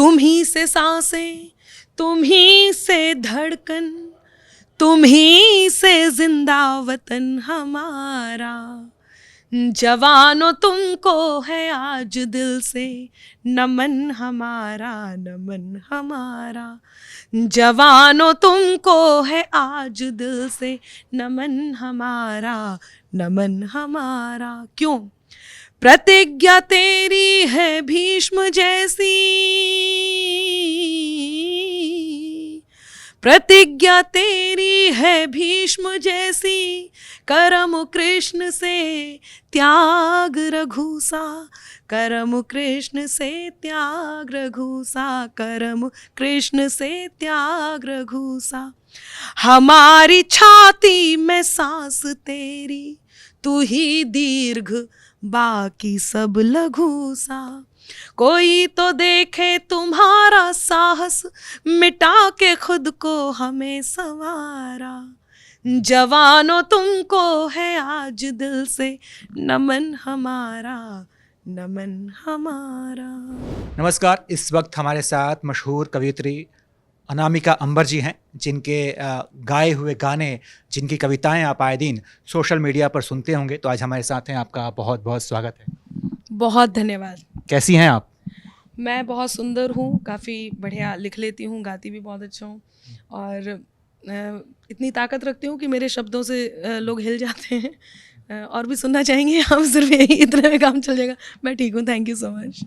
तुम ही से सांसें, तुम ही से धड़कन, तुम ही से जिंदा वतन हमारा। जवानों तुमको है आज दिल से नमन हमारा, नमन हमारा। जवानों तुमको है आज दिल से नमन हमारा, नमन हमारा। क्यों? प्रतिज्ञा तेरी है भीष्म जैसी, प्रतिज्ञा तेरी है भीष्म जैसी, करम कृष्ण से त्याग रघुसा, करम कृष्ण से त्याग रघुसा, करम कृष्ण से त्याग रघुसा। हमारी छाती में सांस तेरी, तू ही दीर्घ बाकी सब लघु सा। कोई तो देखे तुम्हारा साहस, मिटा के खुद को हमें संवारा। जवानों तुमको है आज दिल से नमन हमारा, नमन हमारा। नमस्कार। इस वक्त हमारे साथ मशहूर कवयित्री अनामिका अंबर जी हैं, जिनके गाए हुए गाने, जिनकी कविताएं आप आए दिन सोशल मीडिया पर सुनते होंगे। तो आज हमारे साथ हैं, आपका बहुत बहुत स्वागत है। बहुत धन्यवाद। कैसी हैं आप? मैं बहुत सुंदर हूँ, काफ़ी बढ़िया लिख लेती हूँ, गाती भी बहुत अच्छा हूँ और इतनी ताकत रखती हूँ कि मेरे शब्दों से लोग हिल जाते हैं। और भी सुनना चाहेंगे हम? सिर्फ यही इतने में काम चल जाएगा? मैं ठीक हूँ, थैंक यू सो मच।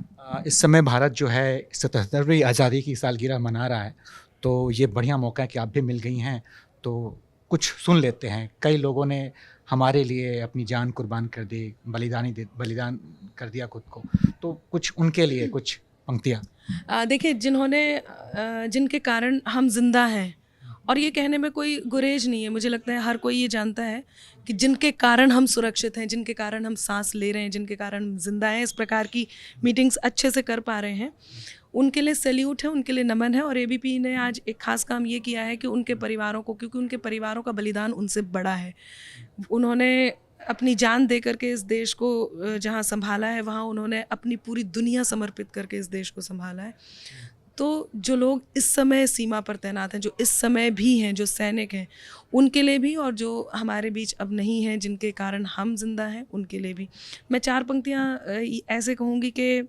इस समय भारत जो है 77वीं आज़ादी की सालगिरह मना रहा है, तो ये बढ़िया मौका है कि आप भी मिल गई हैं, तो कुछ सुन लेते हैं। कई लोगों ने हमारे लिए अपनी जान कुर्बान कर दी, बलिदान कर दिया खुद को, तो कुछ उनके लिए कुछ पंक्तियाँ। देखिए, जिनके कारण हम जिंदा हैं, और ये कहने में कोई गुरेज नहीं है। मुझे लगता है हर कोई ये जानता है कि जिनके कारण हम सुरक्षित हैं, जिनके कारण हम सांस ले रहे हैं, जिनके कारण हम जिंदा हैं, इस प्रकार की मीटिंग्स अच्छे से कर पा रहे हैं, उनके लिए सैल्यूट है, उनके लिए नमन है। और एबीपी ने आज एक खास काम ये किया है कि उनके परिवारों को, क्योंकि उनके परिवारों का बलिदान उनसे बड़ा है, उन्होंने अपनी जान दे करके इस देश को जहाँ संभाला है, वहाँ उन्होंने अपनी पूरी दुनिया समर्पित करके इस देश को संभाला है। तो जो लोग इस समय सीमा पर तैनात हैं, जो इस समय भी हैं, जो सैनिक हैं, उनके लिए भी, और जो हमारे बीच अब नहीं हैं, जिनके कारण हम जिंदा हैं, उनके लिए भी मैं 4 पंक्तियाँ ऐसे कहूँगी कि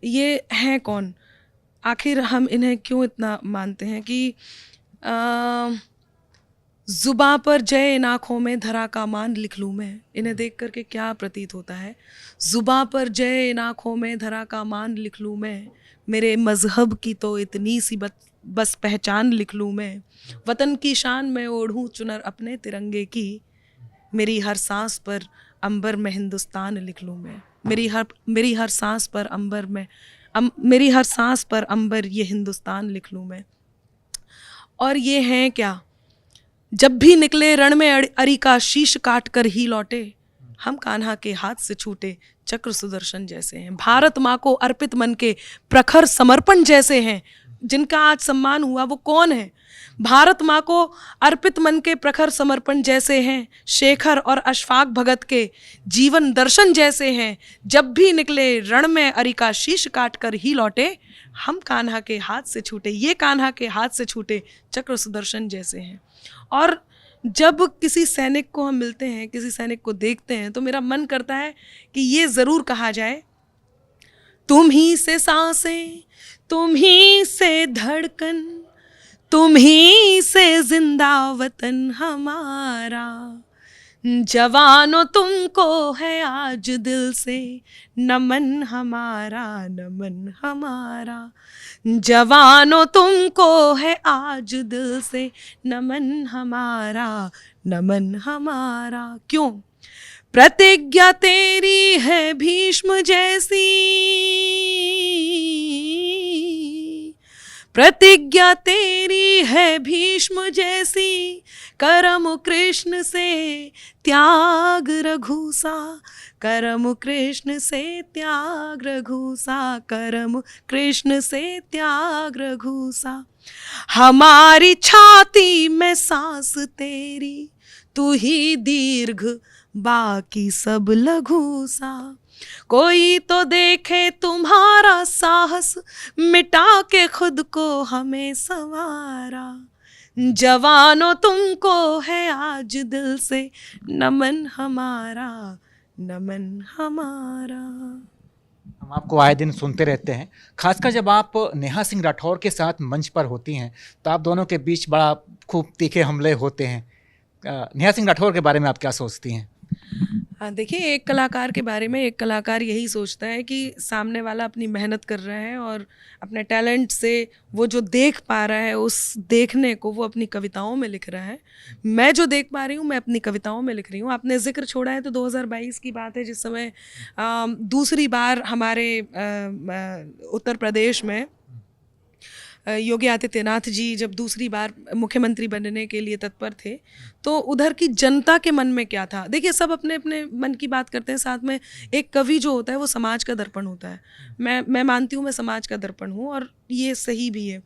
ये हैं कौन, आखिर हम इन्हें क्यों इतना मानते हैं कि जुबां पर जय इन आँखों में धरा का मान लिख लूँ मैं। इन्हें देख करके क्या प्रतीत होता है? जुबां पर जय इन आँखों में धरा का मान लिख लूँ मैं, मेरे मज़हब की तो इतनी सी बस पहचान लिख लूँ मैं। वतन की शान में ओढ़ूँ चुनर अपने तिरंगे की, मेरी हर सांस पर अंबर में हिंदुस्तान लिख लूँ मैं। मेरी हर सांस पर अंबर में मेरी हर सांस पर अंबर ये हिंदुस्तान लिख लूँ मैं। और ये हैं क्या? जब भी निकले रण में अरी का शीश काट कर ही लौटे, हम कान्हा के हाथ से छूटे चक्र सुदर्शन जैसे हैं। भारत माँ को अर्पित मन के प्रखर समर्पण जैसे हैं। जिनका आज सम्मान हुआ वो कौन है? भारत माँ को अर्पित मन के प्रखर समर्पण जैसे हैं। शेखर और अशफाक भगत के जीवन दर्शन जैसे हैं। जब भी निकले रण में अरी का शीश काट कर ही लौटे, हम कान्हा के हाथ से छूटे, ये कान्हा के हाथ से छूटे चक्र सुदर्शन जैसे हैं। और जब किसी सैनिक को हम मिलते हैं, किसी सैनिक को देखते हैं, तो मेरा मन करता है कि ये ज़रूर कहा जाए, तुम ही से सांसें, तुम ही से धड़कन, तुम ही से जिंदा वतन हमारा। जवानों तुमको है आज दिल से नमन हमारा, नमन हमारा। जवानों तुमको है आज दिल से नमन हमारा, नमन हमारा। क्यों? प्रतिज्ञा तेरी है भीष्म जैसी, प्रतिज्ञा तेरी है भीष्म जैसी, करम कृष्ण से त्याग रघुसा, करम कृष्ण से त्याग रघुसा, करम कृष्ण से त्याग रघुसा। हमारी छाती में सांस तेरी, तू ही दीर्घ बाकी सब लघु सा। कोई तो देखे तुम्हारा साहस, मिटा के खुद को हमें संवारा। जवानों तुमको है आज दिल से नमन हमारा, नमन हमारा। हम आपको आए दिन सुनते रहते हैं, खासकर जब आप नेहा सिंह राठौर के साथ मंच पर होती हैं तो आप दोनों के बीच बड़ा खूब तीखे हमले होते हैं। नेहा सिंह राठौर के बारे में आप क्या सोचती हैं? हाँ, देखिए, एक कलाकार के बारे में एक कलाकार यही सोचता है कि सामने वाला अपनी मेहनत कर रहा है और अपने टैलेंट से वो जो देख पा रहा है उस देखने को वो अपनी कविताओं में लिख रहा है। मैं जो देख पा रही हूँ मैं अपनी कविताओं में लिख रही हूँ। आपने जिक्र छोड़ा है तो 2022 की बात है, जिस समय दूसरी बार हमारे उत्तर प्रदेश में योगी आदित्यनाथ जी जब दूसरी बार मुख्यमंत्री बनने के लिए तत्पर थे, तो उधर की जनता के मन में क्या था। देखिए, सब अपने अपने मन की बात करते हैं, साथ में एक कवि जो होता है वो समाज का दर्पण होता है। मैं मानती हूँ मैं समाज का दर्पण हूँ और ये सही भी है।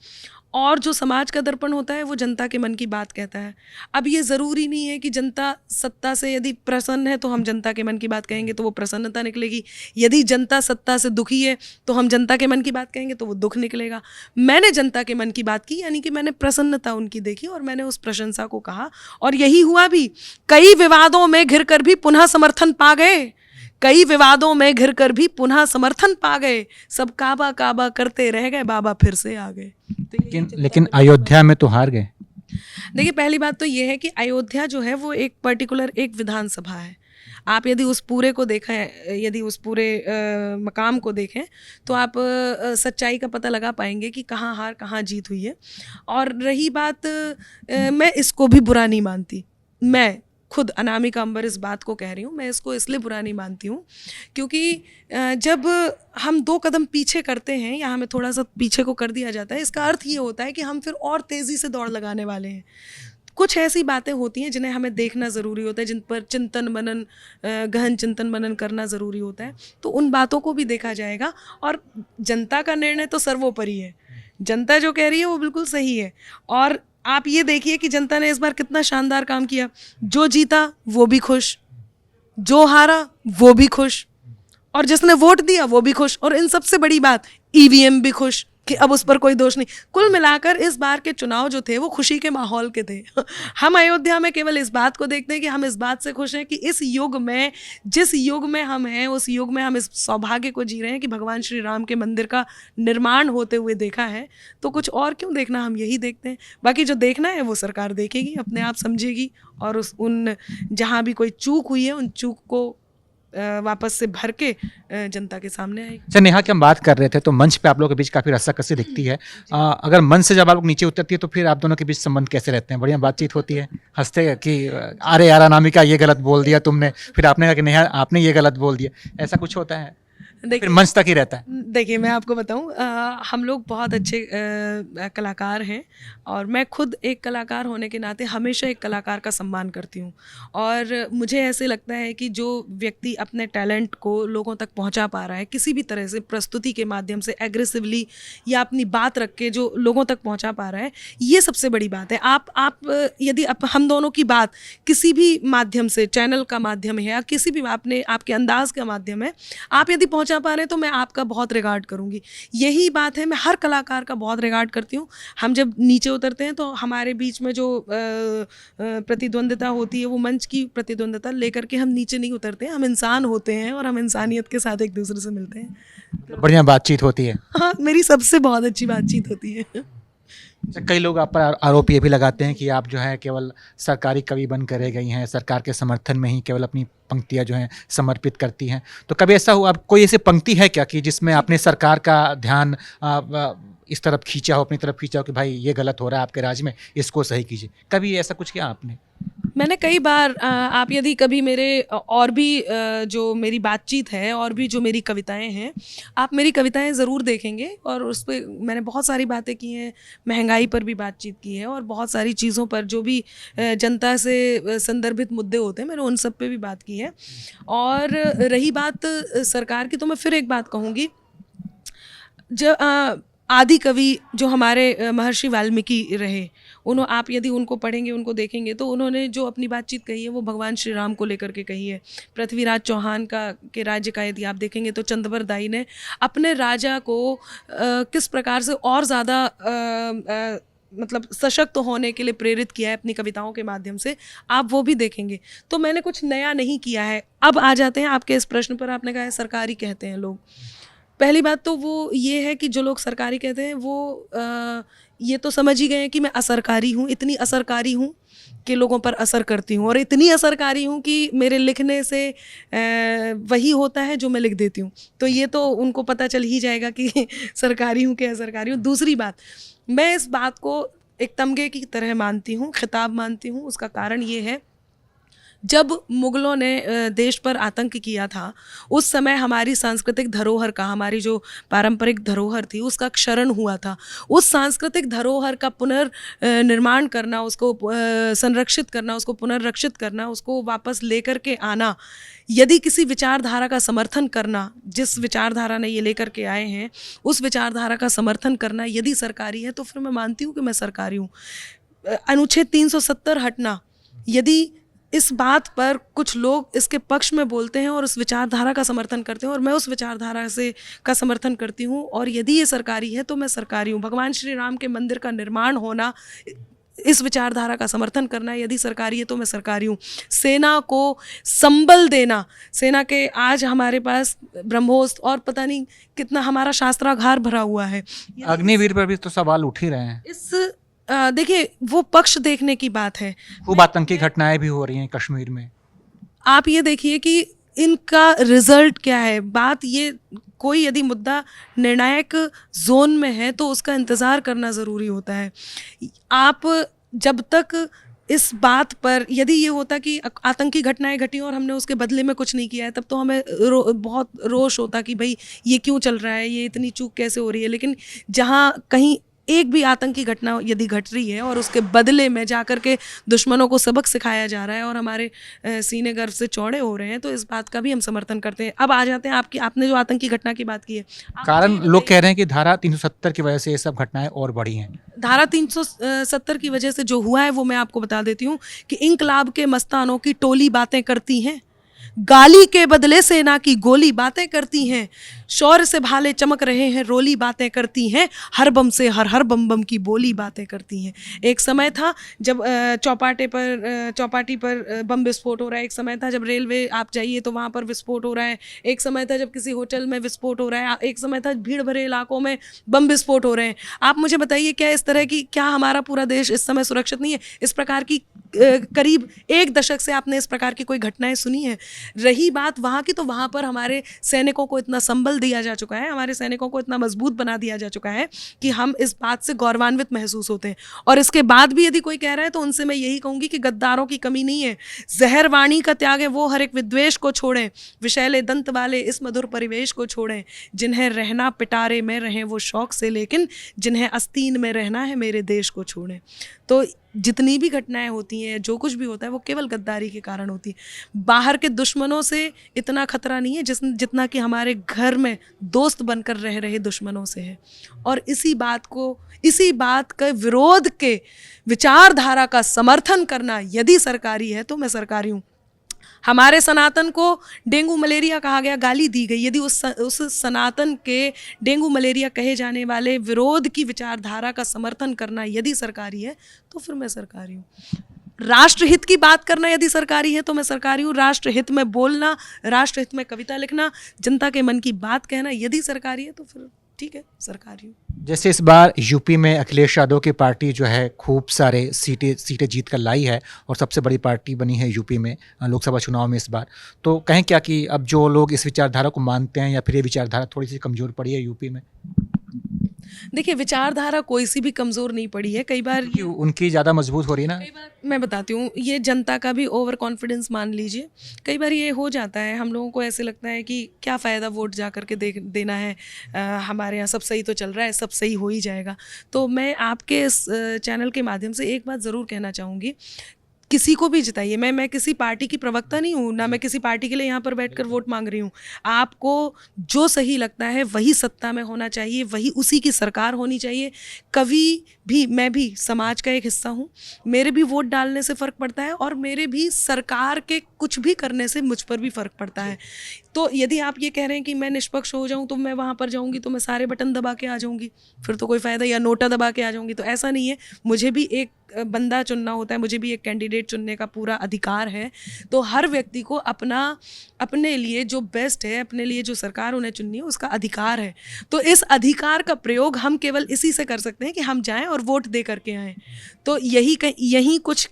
और जो समाज का दर्पण होता है वो जनता के मन की बात कहता है। अब ये ज़रूरी नहीं है कि जनता सत्ता से यदि प्रसन्न है तो हम जनता के मन की बात कहेंगे तो वो प्रसन्नता निकलेगी, यदि जनता सत्ता से दुखी है तो हम जनता के मन की बात कहेंगे तो वो दुख निकलेगा। मैंने जनता के मन की बात की, यानी कि मैंने प्रसन्नता उनकी देखी और मैंने उस प्रशंसा को कहा, और यही हुआ भी। कई विवादों में घिर कर भी पुनः समर्थन पा गए, कई विवादों में घिर कर भी पुनः समर्थन पा गए। सब काबा काबा करते रह गए, बाबा फिर से आ गए। लेकिन अयोध्या में तो हार गए। देखिए, पहली बात तो ये है कि अयोध्या जो है वो एक पर्टिकुलर एक विधानसभा है। आप यदि उस पूरे को देखें, यदि उस पूरे मकाम को देखें तो आप सच्चाई का पता लगा पाएंगे कि कहाँ हार कहाँ जीत हुई है। और रही बात, मैं इसको भी बुरा नहीं मानती। मैं खुद अनामिका अंबर इस बात को कह रही हूँ, मैं इसको इसलिए बुरा नहीं मानती हूँ क्योंकि जब हम 2 कदम पीछे करते हैं या हमें थोड़ा सा पीछे को कर दिया जाता है, इसका अर्थ ये होता है कि हम फिर और तेज़ी से दौड़ लगाने वाले हैं। कुछ ऐसी बातें होती हैं जिन्हें हमें देखना ज़रूरी होता है, जिन पर चिंतन मनन, गहन चिंतन मनन करना ज़रूरी होता है, तो उन बातों को भी देखा जाएगा। और जनता का निर्णय तो सर्वोपरि है। जनता जो कह रही है वो बिल्कुल सही है। और आप ये देखिए कि जनता ने इस बार कितना शानदार काम किया। जो जीता वो भी खुश, जो हारा वो भी खुश, और जिसने वोट दिया वो भी खुश, और इन सबसे बड़ी बात ईवीएम भी खुश कि अब उस पर कोई दोष नहीं। कुल मिलाकर इस बार के चुनाव जो थे वो खुशी के माहौल के थे। हम अयोध्या में केवल इस बात को देखते हैं कि हम इस बात से खुश हैं कि इस युग में, जिस युग में हम हैं, उस युग में हम इस सौभाग्य को जी रहे हैं कि भगवान श्री राम के मंदिर का निर्माण होते हुए देखा है। तो कुछ और क्यों देखना, हम यही देखते हैं। बाकी जो देखना है वो सरकार देखेगी, अपने आप समझेगी, और उन जहाँ भी कोई चूक हुई है उन चूक को वापस से भर के जनता के सामने आएगी। अच्छा, नेहा की हम बात कर रहे थे तो मंच पे आप लोगों के बीच काफ़ी रस्साकसी दिखती है। अगर मंच से जब आप लोग नीचे उतरती है तो फिर आप दोनों के बीच संबंध कैसे रहते हैं? बढ़िया बातचीत होती है? हंसते हैं कि अरे यार अनामिका ये गलत बोल दिया तुमने, फिर आपने कहा कि नेहा आपने ये गलत बोल दिया, ऐसा कुछ होता है? फिर मंच तक ही रहता है? देखिए, मैं आपको बताऊं, हम लोग बहुत अच्छे कलाकार हैं और मैं खुद एक कलाकार होने के नाते हमेशा एक कलाकार का सम्मान करती हूं। और मुझे ऐसे लगता है कि जो व्यक्ति अपने टैलेंट को लोगों तक पहुंचा पा रहा है किसी भी तरह से, प्रस्तुति के माध्यम से, एग्रेसिवली या अपनी बात रख के जो लोगों तक पहुंचा पा रहा है, ये सबसे बड़ी बात है। आप यदि हम दोनों की बात किसी भी माध्यम से, चैनल का माध्यम है या किसी भी आपके अंदाज का माध्यम है, आप यदि पहुंचा पा रहे हैं तो मैं आपका बहुत रिगार्ड करूंगी। यही बात है, मैं हर कलाकार का बहुत रिगार्ड करती हूँ। हम जब नीचे उतरते हैं तो हमारे बीच में जो प्रतिद्वंदिता होती है वो मंच की प्रतिद्वंदिता लेकर के हम नीचे नहीं उतरते हैं। हम इंसान होते हैं और हम इंसानियत के साथ एक दूसरे से मिलते हैं। बढ़िया बातचीत होती है। हाँ, मेरी सबसे बहुत अच्छी बातचीत होती है। कई लोग आप पर आरोप ये भी लगाते हैं कि आप जो है केवल सरकारी कवि बन कर रह गई हैं, सरकार के समर्थन में ही केवल अपनी पंक्तियां जो हैं समर्पित करती हैं। तो कभी ऐसा हुआ, कोई ऐसी पंक्ति है क्या कि जिसमें आपने सरकार का ध्यान इस तरफ खींचा हो, अपनी तरफ खींचा हो कि भाई ये गलत हो रहा है आपके राज्य में, इसको सही कीजिए? कभी ऐसा कुछ किया आपने? मैंने कई बार, आप यदि कभी मेरे और भी जो मेरी बातचीत है और भी जो मेरी कविताएं हैं, आप मेरी कविताएं ज़रूर देखेंगे और उस पर मैंने बहुत सारी बातें की हैं। महंगाई पर भी बातचीत की है और बहुत सारी चीज़ों पर जो भी जनता से संदर्भित मुद्दे होते हैं, मैंने उन सब पे भी बात की है। और रही बात सरकार की, तो मैं फिर एक बात कहूँगी, जब आदि कवि जो हमारे महर्षि वाल्मीकि रहे, उन्होंने, आप यदि उनको पढ़ेंगे, उनको देखेंगे, तो उन्होंने जो अपनी बातचीत कही है वो भगवान श्री राम को लेकर के कही है। पृथ्वीराज चौहान का के राज्य का यदि आप देखेंगे तो चंद्रबर दाई ने अपने राजा को किस प्रकार से और ज़्यादा मतलब सशक्त होने के लिए प्रेरित किया है अपनी कविताओं के माध्यम से, आप वो भी देखेंगे। तो मैंने कुछ नया नहीं किया है। अब आ जाते हैं आपके इस प्रश्न पर, आपने कहा है सरकारी कहते हैं लोग। पहली बात तो वो ये है कि जो लोग सरकारी कहते हैं वो ये तो समझ ही गए हैं कि मैं असरकारी हूँ, इतनी असरकारी हूँ कि लोगों पर असर करती हूँ, और इतनी असरकारी हूँ कि मेरे लिखने से वही होता है जो मैं लिख देती हूँ। तो ये तो उनको पता चल ही जाएगा कि सरकारी हूँ कि असरकारी हूँ। दूसरी बात, मैं इस बात को एक तमगे की तरह मानती हूँ, खिताब मानती हूँ। उसका कारण ये है, जब मुग़लों ने देश पर आतंक किया था, उस समय हमारी सांस्कृतिक धरोहर का, हमारी जो पारंपरिक धरोहर थी, उसका क्षरण हुआ था। उस सांस्कृतिक धरोहर का पुनर्निर्माण करना, उसको संरक्षित करना, उसको पुनर्रक्षित करना, उसको वापस लेकर के आना, यदि किसी विचारधारा का समर्थन करना, जिस विचारधारा ने ये लेकर के आए हैं, उस विचारधारा का समर्थन करना यदि सरकारी है, तो फिर मैं मानती हूँ कि मैं सरकारी हूँ। अनुच्छेद 370 हटना, यदि इस बात पर कुछ लोग इसके पक्ष में बोलते हैं और उस विचारधारा का समर्थन करते हैं, और मैं उस विचारधारा से का समर्थन करती हूँ, और यदि ये सरकारी है तो मैं सरकारी हूँ। भगवान श्री राम के मंदिर का निर्माण होना, इस विचारधारा का समर्थन करना यदि सरकारी है तो मैं सरकारी हूँ। सेना को संबल देना, सेना के आज हमारे पास ब्रह्मोस्त्र और पता नहीं कितना हमारा शास्त्रागार भरा हुआ है। अग्निवीर पर भी तो सवाल उठ ही रहे हैं। इस देखिए, वो पक्ष देखने की बात है। खूब आतंकी घटनाएं भी हो रही हैं कश्मीर में। आप ये देखिए कि इनका रिजल्ट क्या है। बात ये, कोई यदि मुद्दा निर्णायक जोन में है तो उसका इंतज़ार करना ज़रूरी होता है। आप जब तक इस बात पर, यदि ये होता कि आतंकी घटनाएं घटी और हमने उसके बदले में कुछ नहीं किया है, तब तो हमें बहुत रोष होता कि भाई ये क्यों चल रहा है, ये इतनी चूक कैसे हो रही है। लेकिन जहाँ कहीं एक भी आतंकी घटना यदि घट रही है और उसके बदले में जाकर के दुश्मनों को सबक सिखाया जा रहा है और हमारे सीने गर्व से चौड़े हो रहे हैं, तो इस बात का भी हम समर्थन करते हैं। अब आ जाते हैं आपने जो आतंकी घटना की बात की है, कारण लोग कह रहे हैं कि धारा 370 की वजह से ये सब घटनाएं और बढ़ी हैं। धारा 370 की वजह से जो हुआ है वो मैं आपको बता देती हूँ कि इंकलाब के मस्तानों की टोली बातें करती हैं, गाली के बदले सेना की गोली बातें करती हैं, शौर्य से भाले चमक रहे हैं रोली बातें करती हैं, हर बम से हर बम बम की बोली बातें करती हैं। एक समय था जब चौपाटी पर बम विस्फोट हो रहा है, एक समय था जब रेलवे आप जाइए तो वहाँ पर विस्फोट हो रहा है, एक समय था जब किसी होटल में विस्फोट हो रहा है, एक समय था भीड़ भरे इलाकों में बम विस्फोट हो रहे हैं। आप मुझे बताइए, क्या इस तरह की, क्या हमारा पूरा देश इस समय सुरक्षित नहीं है? इस प्रकार की करीब एक दशक से आपने इस प्रकार की कोई घटनाएं सुनी है? रही बात वहाँ की, तो वहाँ पर हमारे सैनिकों को इतना संबल दिया जा चुका है, हमारे सैनिकों को इतना मजबूत बना दिया जा चुका है कि हम इस बात से गौरवान्वित महसूस होते हैं। और इसके बाद भी यदि कोई कह रहा है तो उनसे मैं यही कहूँगी कि गद्दारों की कमी नहीं है। जहर वाणी का त्याग है वो हर एक विद्वेष को छोड़ें, विषैले दंत वाले इस मधुर परिवेश को छोड़ें, जिन्हें रहना पिटारे में रहें वो शौक से, लेकिन जिन्हें आस्तीन में रहना है मेरे देश को छोड़ें। तो जितनी भी घटनाएं होती हैं, जो कुछ भी होता है, वो केवल गद्दारी के कारण होती है। बाहर के दुश्मनों से इतना खतरा नहीं है जितना कि हमारे घर में दोस्त बनकर रह रहे दुश्मनों से है। और इसी बात के विरोध के विचारधारा का समर्थन करना यदि सरकारी है तो मैं सरकारी हूँ। हमारे सनातन को डेंगू मलेरिया कहा गया, गाली दी गई, यदि उस सनातन के डेंगू मलेरिया कहे जाने वाले विरोध की विचारधारा का समर्थन करना यदि सरकारी है तो फिर मैं सरकारी हूँ। राष्ट्रहित की बात करना यदि सरकारी है तो मैं सरकारी हूँ। राष्ट्रहित में बोलना, राष्ट्रहित में कविता लिखना, जनता के मन की बात कहना यदि सरकारी है तो फिर ठीक है, सरकारी हूँ। जैसे इस बार यूपी में अखिलेश यादव की पार्टी जो है खूब सारे सीटें जीत कर लाई है और सबसे बड़ी पार्टी बनी है यूपी में लोकसभा चुनाव में इस बार। तो कहें क्या कि अब जो लोग इस विचारधारा को मानते हैं या फिर ये विचारधारा थोड़ी सी कमज़ोर पड़ी है यूपी में? देखिए, विचारधारा कोई सी भी कमज़ोर नहीं पड़ी है। कई बार उनकी ज़्यादा मजबूत हो रही है ना। कई बार मैं बताती हूँ, ये जनता का भी ओवर कॉन्फिडेंस मान लीजिए। कई बार ये हो जाता है, हम लोगों को ऐसे लगता है कि क्या फ़ायदा वोट जा करके देना है, हमारे यहाँ सब सही तो चल रहा है, सब सही हो ही जाएगा। तो मैं आपके इस चैनल के माध्यम से एक बात ज़रूर कहना चाहूँगी किसी को भी जिताइए। मैं किसी पार्टी की प्रवक्ता नहीं हूँ, ना मैं किसी पार्टी के लिए यहाँ पर बैठकर वोट मांग रही हूँ। आपको जो सही लगता है वही सत्ता में होना चाहिए, वही उसी की सरकार होनी चाहिए। कभी भी मैं भी समाज का एक हिस्सा हूँ, मेरे भी वोट डालने से फ़र्क पड़ता है और मेरे भी सरकार के कुछ भी करने से मुझ पर भी फ़र्क पड़ता है। तो यदि आप ये कह रहे हैं कि मैं निष्पक्ष हो जाऊं तो मैं वहाँ पर जाऊंगी तो मैं सारे बटन दबा के आ जाऊंगी, फिर तो कोई फ़ायदा, या नोटा दबा के आ जाऊंगी, तो ऐसा नहीं है। मुझे भी एक बंदा चुनना होता है, मुझे भी एक कैंडिडेट चुनने का पूरा अधिकार है। तो हर व्यक्ति को अपने लिए जो बेस्ट है, अपने लिए जो सरकार उन्हें चुननी है, उसका अधिकार है। तो इस अधिकार का प्रयोग हम केवल इसी से कर सकते हैं कि हम जाएं और वोट दे करके आएँ। तो यही कुछ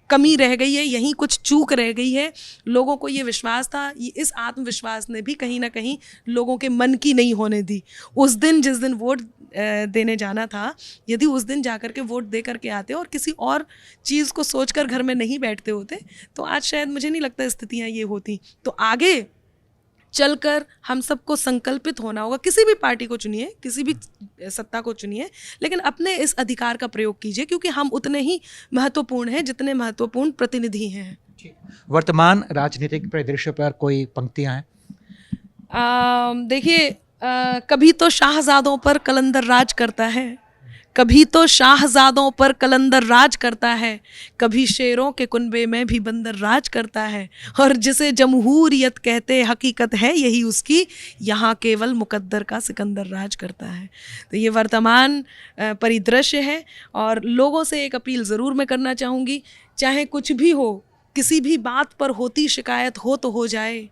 कमी रह गई है, यहीं कुछ चूक रह गई है। लोगों को ये विश्वास था, इस आत्मविश्वास ने भी कहीं ना कहीं लोगों के मन की नहीं होने दी। उस दिन जिस दिन वोट देने जाना था, यदि उस दिन जाकर के वोट दे करके आते और किसी और चीज़ को सोचकर घर में नहीं बैठते होते, तो आज शायद मुझे नहीं लगता स्थितियाँ ये होती। तो आगे चलकर हम सबको संकल्पित होना होगा। किसी भी पार्टी को चुनिए, किसी भी सत्ता को चुनिए, लेकिन अपने इस अधिकार का प्रयोग कीजिए, क्योंकि हम उतने ही महत्वपूर्ण हैं जितने महत्वपूर्ण प्रतिनिधि हैं। वर्तमान राजनीतिक परिदृश्य पर कोई पंक्तियां हैं? देखिए, कभी तो शाहजादों पर कलंदर राज करता है, कभी तो शाहजादों पर कलंदर राज करता है, कभी शेरों के कुनबे में भी बंदर राज करता है, और जिसे जमहूरियत कहते हकीकत है यही उसकी, यहाँ केवल मुकद्दर का सिकंदर राज करता है। तो ये वर्तमान परिदृश्य है, और लोगों से एक अपील ज़रूर मैं करना चाहूँगी, चाहे कुछ भी हो, किसी भी बात पर होती शिकायत हो तो हो जाए,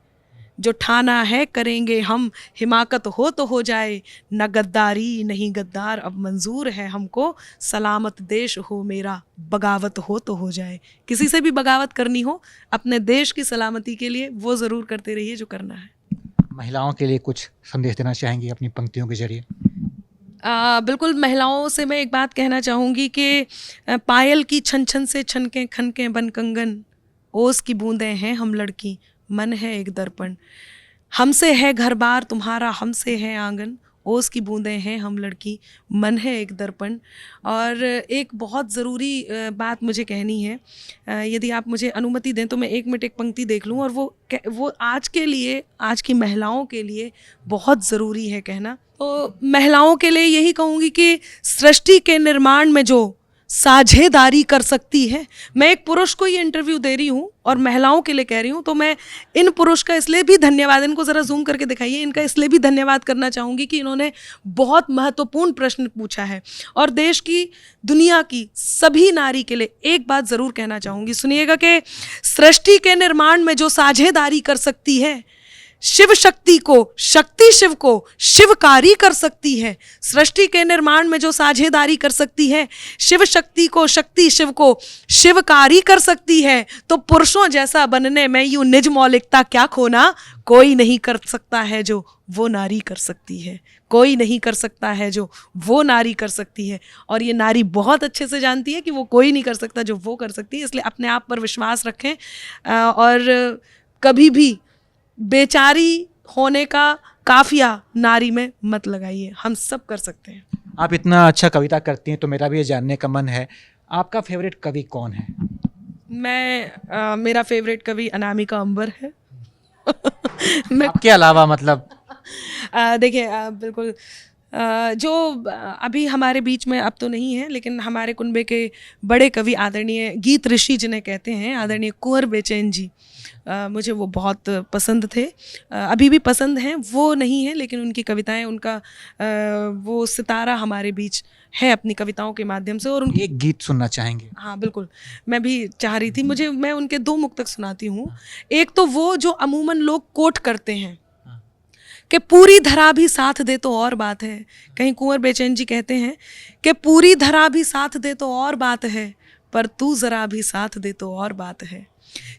जो ठाना है करेंगे हम, हिमाकत हो तो हो जाए, न गद्दारी नहीं गद्दार अब मंजूर है हमको, सलामत देश हो मेरा बगावत हो तो हो जाए। किसी से भी बगावत करनी हो अपने देश की सलामती के लिए, वो ज़रूर करते रहिए जो करना है। महिलाओं के लिए कुछ संदेश देना चाहेंगी अपनी पंक्तियों के जरिए? बिल्कुल, महिलाओं से मैं एक बात कहना चाहूँगी कि पायल की छन छन से छनके खनके बन कंगन, ओस की बूंदें हैं हम लड़की, मन है एक दर्पण, हमसे है घर बार तुम्हारा हमसे है आंगन, ओस की बूंदें हैं हम लड़की, मन है एक दर्पण। और एक बहुत ज़रूरी बात मुझे कहनी है, यदि आप मुझे अनुमति दें तो मैं 1 मिनट एक पंक्ति देख लूँ, और वो आज के लिए, आज की महिलाओं के लिए बहुत ज़रूरी है कहना। तो महिलाओं के लिए यही कहूँगी कि सृष्टि के निर्माण में जो साझेदारी कर सकती है, मैं एक पुरुष को ये इंटरव्यू दे रही हूँ और महिलाओं के लिए कह रही हूँ, तो मैं इन पुरुष का इसलिए भी धन्यवाद, इनको ज़रा जूम करके दिखाइए, इनका इसलिए भी धन्यवाद करना चाहूँगी कि इन्होंने बहुत महत्वपूर्ण प्रश्न पूछा है। और देश की, दुनिया की सभी नारी के लिए एक बात ज़रूर कहना चाहूँगी, सुनिएगा कि सृष्टि के निर्माण में जो साझेदारी कर सकती है, शिव शक्ति को, शक्ति शिव को शिवकारी कर सकती है। सृष्टि के निर्माण में जो साझेदारी कर सकती है, शिव शक्ति को, शक्ति शिव को शिवकारी कर सकती है। तो पुरुषों जैसा बनने में यूं निज मौलिकता क्या खोना, कोई नहीं कर सकता है जो वो नारी कर सकती है, कोई नहीं कर सकता है जो वो नारी कर सकती है। और ये नारी बहुत अच्छे से जानती है कि वो कोई नहीं कर सकता जो वो कर सकती है। इसलिए अपने आप पर विश्वास रखें, और कभी भी बेचारी होने का काफिया नारी में मत लगाइए, हम सब कर सकते हैं। आप इतना अच्छा कविता करती हैं तो मेरा भी ये जानने का मन है, आपका फेवरेट कवि कौन है? मेरा फेवरेट कवि अनामिका अंबर है। आपके अलावा मतलब? देखिए, बिल्कुल, जो अभी हमारे बीच में अब तो नहीं है, लेकिन हमारे कुनबे के बड़े कवि आदरणीय गीत ऋषि जिन्हें कहते हैं, आदरणीय कुंवर बेचैन जी, मुझे वो बहुत पसंद थे, अभी भी पसंद हैं। वो नहीं है लेकिन उनकी कविताएं, उनका वो सितारा हमारे बीच है अपनी कविताओं के माध्यम से। और उनकी एक गीत सुनना चाहेंगे? हाँ बिल्कुल, मैं भी चाह रही थी, मैं उनके 2 मुक्तक सुनाती हूँ। एक तो वो जो अमूमन लोग कोट करते हैं कि पूरी धरा भी साथ दे तो और बात है। कहीं कुंवर बेचैन जी कहते हैं कि पूरी धरा भी साथ दे तो और बात है, पर तू जरा भी साथ दे तो और बात है।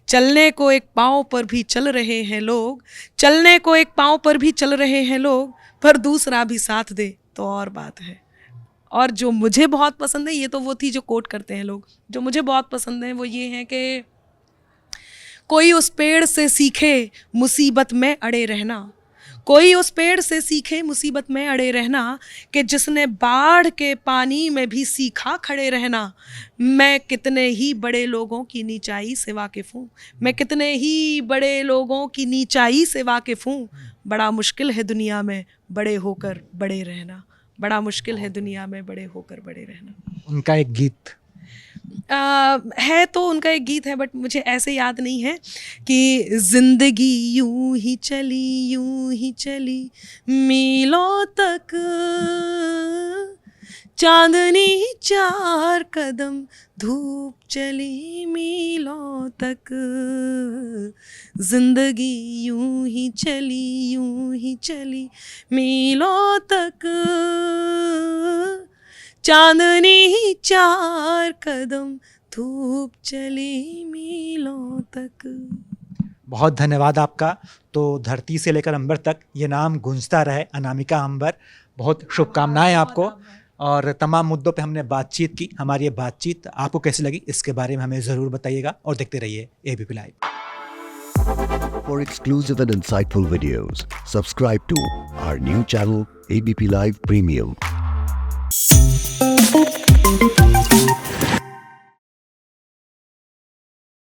चलने को एक पाँव पर भी चल रहे हैं लोग, चलने को एक पाँव पर भी चल रहे हैं लोग, पर दूसरा भी साथ दे तो और बात है। और जो मुझे बहुत पसंद है, ये तो वो थी जो कोट करते हैं लोग, जो मुझे बहुत पसंद है वो ये है कि कोई उस पेड़ से सीखे मुसीबत में अड़े रहना, कोई उस पेड़ से सीखे मुसीबत में अड़े रहना कि जिसने बाढ़ के पानी में भी सीखा खड़े रहना। मैं कितने ही बड़े लोगों की नीचाई से वाकिफ़ हूँ, मैं कितने ही बड़े लोगों की नीचाई से वाकिफ़ हूँ। बड़ा मुश्किल है दुनिया में बड़े होकर बड़े रहना, बड़ा मुश्किल है दुनिया में बड़े होकर बड़े रहना। उनका एक गीत है तो उनका एक गीत है, बट मुझे ऐसे याद नहीं है कि जिंदगी यूं ही चली मीलों तक, चांदनी 4 कदम धूप चली मीलों तक। जिंदगी यूं ही चली मीलों तक, चांदनी 4 कदम धूप चली मीलों तक। बहुत धन्यवाद आपका। तो धरती से लेकर अंबर तक ये नाम गूंजता रहे, अनामिका अंबर। बहुत शुभकामनाएं आपको। और तमाम मुद्दों पे हमने बातचीत की। हमारी ये बातचीत आपको कैसी लगी इसके बारे में हमें ज़रूर बताइएगा और देखते रहिए ABP live. For exclusive and insightful videos, subscribe to our new channel ABP Live Premium.